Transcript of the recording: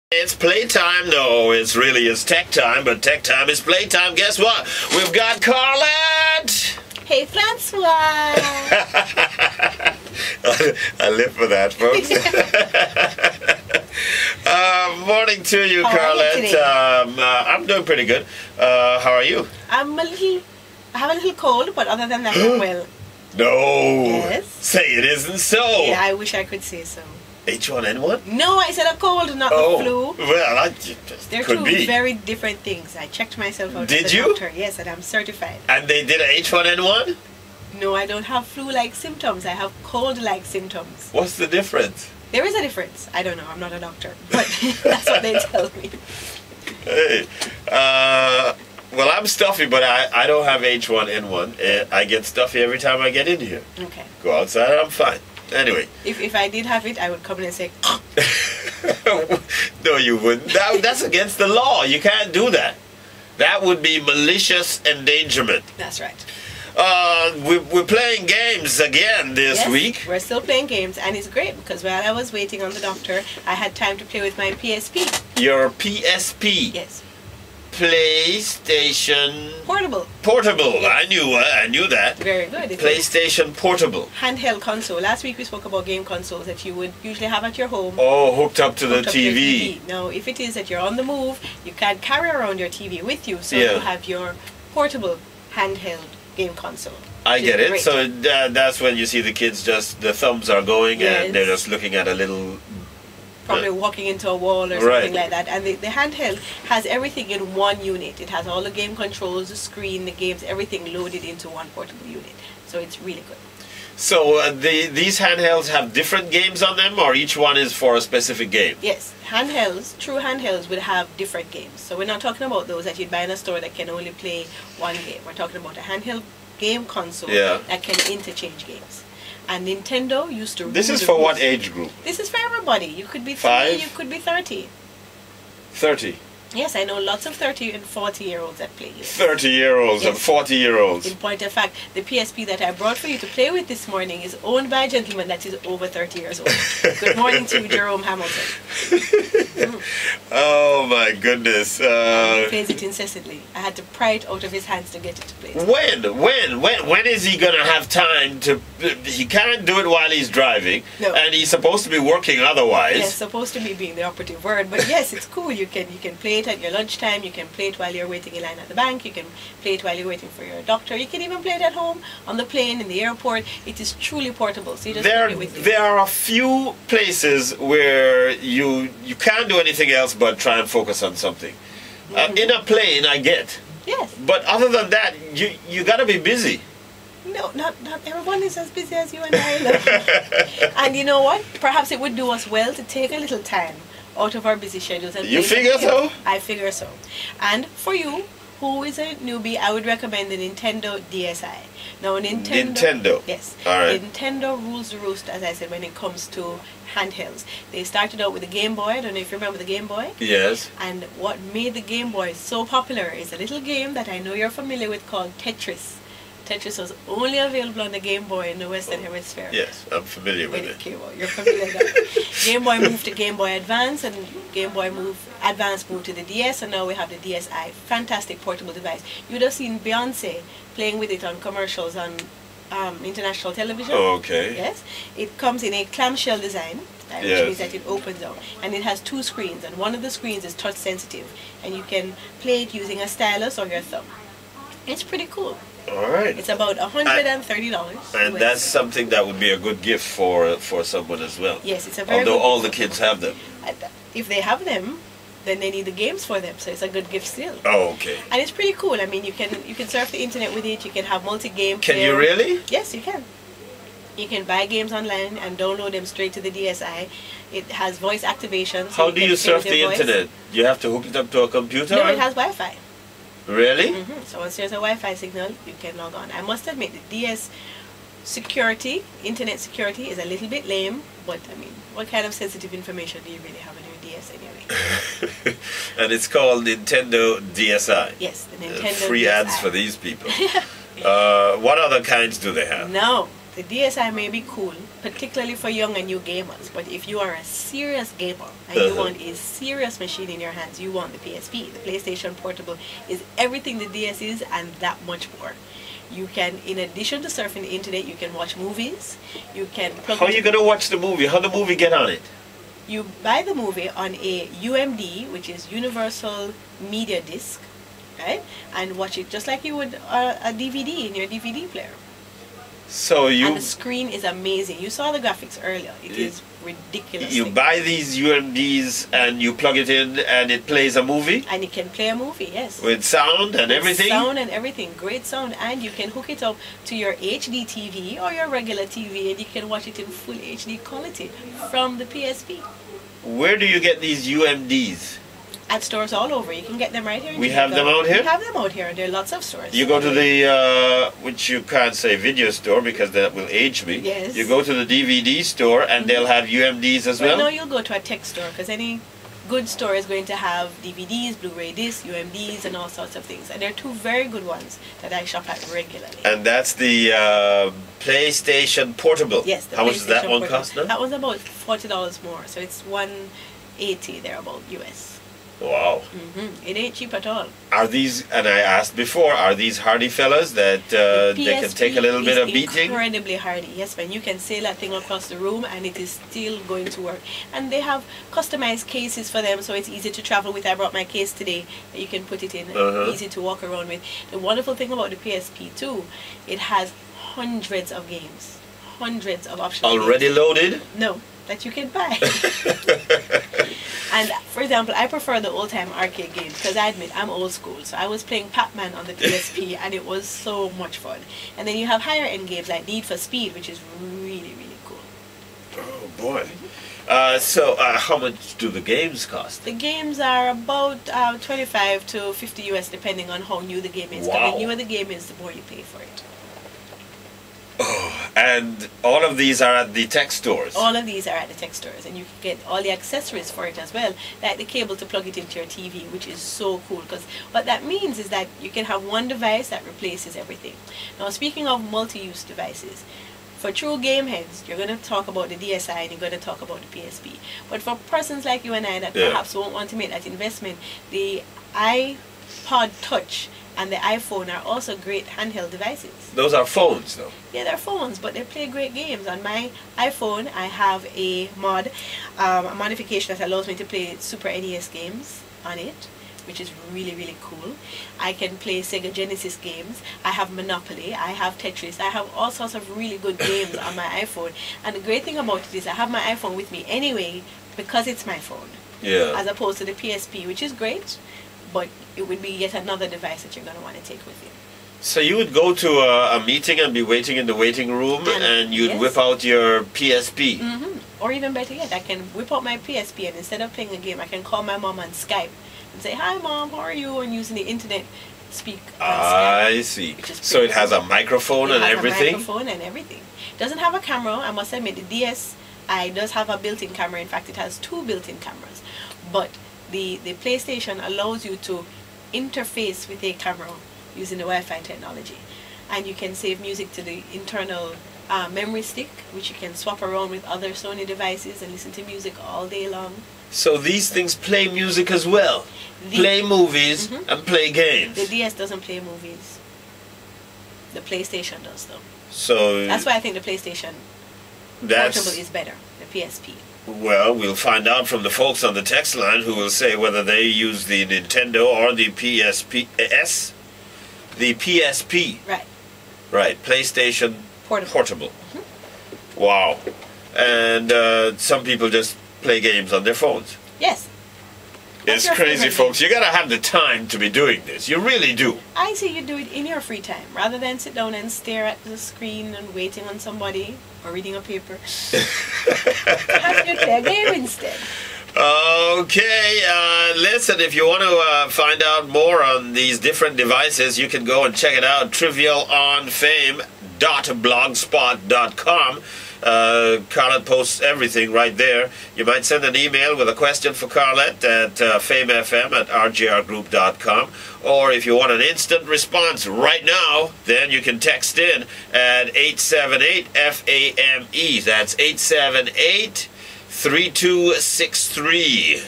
It's playtime. No, it's tech time, but tech time is playtime. Guess what? We've got Carlette! Hey, Francois! I live for that, folks. Morning to you, How Carlette. are you today? I'm doing pretty good. How are you? I have a little cold, but other than that, I'm well. No! Yes? Say it isn't so! Yeah, I wish I could say so. H1N1? No, I said a cold, not the flu. Well, They're could two be. very different things. I checked myself out Did at the you? doctor. Yes, and I'm certified. And they did a H1N1? No, I don't have flu-like symptoms. I have cold-like symptoms. What's the difference? There is a difference. I don't know. I'm not a doctor. But that's what they tell me. Hey, well, I'm stuffy, but I don't have H1N1. I get stuffy every time I get in here. Okay. Go outside, I'm fine. Anyway. If I did have it, I would come in and say, No, you wouldn't. That's against the law. You can't do that. That would be malicious endangerment. That's right. We're playing games again this week. We're still playing games, and it's great because while I was waiting on the doctor, I had time to play with my PSP. Your PSP? Yes. PlayStation Portable. Portable. Yes. I knew that. Very good. It's PlayStation Portable. handheld console. Last week we spoke about game consoles that you would usually have at your home. Oh, hooked up to the hooked up to your TV. Now, if it is that you're on the move, you can't carry around your TV with you, so Yeah. you have your portable handheld game console. I get it. Great. So that's when you see the kids the thumbs are going and they're just looking at a little... Probably walking into a wall or something like that. And the handheld has everything in one unit. It has all the game controls, the screen, the games, everything loaded into one portable unit. So it's really good. So these handhelds have different games on them, or each one is for a specific game? Yes, handhelds, true handhelds will have different games. So we're not talking about those that you'd buy in a store that can only play one game. We're talking about a handheld game console that can interchange games. And Nintendo used to rule This is the for roost. what age group? This is for everybody. You could be 5? 3, you could be 30. 30. Yes, I know lots of 30 and 40-year-olds that play games. 30-year-olds and 40-year-olds. In point of fact, the PSP that I brought for you to play with this morning is owned by a gentleman that is over 30 years old. Good morning to you, Jerome Hamilton. Oh my goodness. He plays it incessantly. I had to pry it out of his hands to get it to play it. When is he gonna have time to... He can't do it while he's driving. No. And he's supposed to be working otherwise. Yes, supposed to be being the operative word, but yes, it's cool. You can play it at your lunchtime. You can play it while you're waiting in line at the bank. You can play it while you're waiting for your doctor. You can even play it at home, on the plane, in the airport. It is truly portable. So you just take it with you. There are a few places where you can't do anything else but try and focus on something. In a plane, I get. Yes. But other than that, you gotta be busy. No, not everyone is as busy as you and I. Love. And you know what? Perhaps it would do us well to take a little time out of our busy schedules. And You play figure something. so? I figure so. And for you, who is a newbie, I would recommend the Nintendo DSi. Now, Nintendo. Yes. All right. Nintendo rules the roost, as I said, when it comes to handhelds. They started out with the Game Boy. I don't know if you remember the Game Boy. Yes. And what made the Game Boy so popular is a little game that I know you're familiar with called Tetris. Tetris was only available on the Game Boy in the Western Hemisphere. Yes, I'm familiar with When it. it came out. You're familiar with that. Game Boy moved to Game Boy Advance, and Game Boy Advance moved to the DS, and now we have the DSi. Fantastic portable device. You would have seen Beyonce playing with it on commercials on international television. Oh, okay. Yes. It comes in a clamshell design, which means that it opens out. And it has 2 screens, and one of the screens is touch sensitive, and you can play it using a stylus or your thumb. It's pretty cool. All right. It's about $130. And that's something that would be a good gift for someone as well. Yes, it's a very Although good all gift. the kids have them. If they have them, then they need the games for them, so it's a good gift still. Oh, okay. And it's pretty cool. I mean, you can surf the internet with it. You can have multi-game. Can you really? Yes, you can. You can buy games online and download them straight to the DSi. It has voice activation. So How do you surf the internet? You have to hook it up to a computer? No, it has Wi-Fi. Really? So once there's a Wi-Fi signal, you can log on. I must admit, the DS security, internet security, is a little bit lame, but I mean, what kind of sensitive information do you really have on your DS anyway? And it's called Nintendo DSi. Yes, the Nintendo free DSi. ads for these people. What other kinds do they have? No, The DSi may be cool, particularly for young and new gamers, but if you are a serious gamer and you want a serious machine in your hands, you want the PSP. The PlayStation Portable is everything the DS is and that much more. You can, in addition to surfing the internet, you can watch movies. You can plug. How are you going to watch the movie? How the movie get on it? You buy the movie on a UMD, which is Universal Media Disc, right? And watch it just like you would a DVD in your DVD player. So you... And the screen is amazing. You saw the graphics earlier. It is ridiculous. You buy these UMDs and you plug it in and it plays a movie? And it can play a movie, yes. With sound and everything? Sound and everything. Great sound. And you can hook it up to your HD TV or your regular TV and you can watch it in full HD quality from the PSP. Where do you get these UMDs? At stores all over. You can get them right here in We have them out here? We have them out here. There are lots of stores. You go to the, which you can't say video store because that will age me. Yes. You go to the DVD store and they'll have UMDs as well? No, you'll go to a tech store because any good store is going to have DVDs, Blu-ray discs, UMDs and all sorts of things. And there are two very good ones that I shop at regularly. And that's the PlayStation Portable? Yes. How much does that one cost now? That one's about $40 more. So it's $180 there about US. Wow. It ain't cheap at all. Are these, and I asked before, are these hardy fellas that they can take a little bit of beating? Incredibly hardy, yes, man. You can sail that thing across the room and it is still going to work. And they have customized cases for them, so it's easy to travel with. I brought my case today that you can put it in, easy to walk around with. The wonderful thing about the PSP too, it has hundreds of games, hundreds of options. Already loaded? No, that you can buy. And for example, I prefer the old-time arcade games because I admit I'm old school. So I was playing Pac-Man on the PSP and it was so much fun. And then you have higher-end games like Need for Speed, which is really, really cool. Oh boy. So how much do the games cost? The games are about 25 to 50 US depending on how new the game is. Wow. The newer the game is, the more you pay for it. Oh, and all of these are at the tech stores? All of these are at the tech stores, and you can get all the accessories for it as well, like the cable to plug it into your TV, which is so cool, because what that means is that you can have one device that replaces everything. Now, speaking of multi-use devices, for true game heads, you're going to talk about the DSi and you're going to talk about the PSP. But for persons like you and I that perhaps won't want to make that investment, the iPod Touch and the iPhone are also great handheld devices. Those are phones, though. Yeah, they're phones, but they play great games. On my iPhone, I have a mod, a modification that allows me to play Super NES games on it, which is really, really cool. I can play Sega Genesis games. I have Monopoly. I have Tetris. I have all sorts of really good games on my iPhone. And the great thing about it is I have my iPhone with me anyway because it's my phone. Yeah. As opposed to the PSP, which is great, but it would be yet another device that you're going to want to take with you. So you would go to a meeting and be waiting in the waiting room and you'd whip out your PSP. Or even better yet, I can whip out my PSP and instead of playing a game, I can call my mom on Skype and say, "Hi mom, how are you?" and using the internet speak on Skype. I see. So it has a microphone and everything? It has a microphone and everything. It doesn't have a camera. I must admit, the DSi does have a built-in camera. In fact, it has two built-in cameras. But the PlayStation allows you to interface with a camera using the Wi-Fi technology, and you can save music to the internal memory stick, which you can swap around with other Sony devices and listen to music all day long. So these things play music as well? Play movies and play games? The DS doesn't play movies. The PlayStation does, though. So that's why I think the PlayStation Portable is better, the PSP. Well, we'll find out from the folks on the text line who will say whether they use the Nintendo or the PSP. The PSP. Right. Right. PlayStation Portable. Wow. And some people just play games on their phones. Yes. It's crazy, folks. You gotta have the time to be doing this. You really do. I say you do it in your free time, rather than sit down and stare at the screen and waiting on somebody or reading a paper. Have you play a game instead. Okay, listen, if you want to find out more on these different devices, you can go and check it out, trivialonfame.blogspot.com. Carlette posts everything right there. You might send an email with a question for Carlette at famefm@rgrgroup.com, or if you want an instant response right now, then you can text in at 878-FAME. That's 878-3263.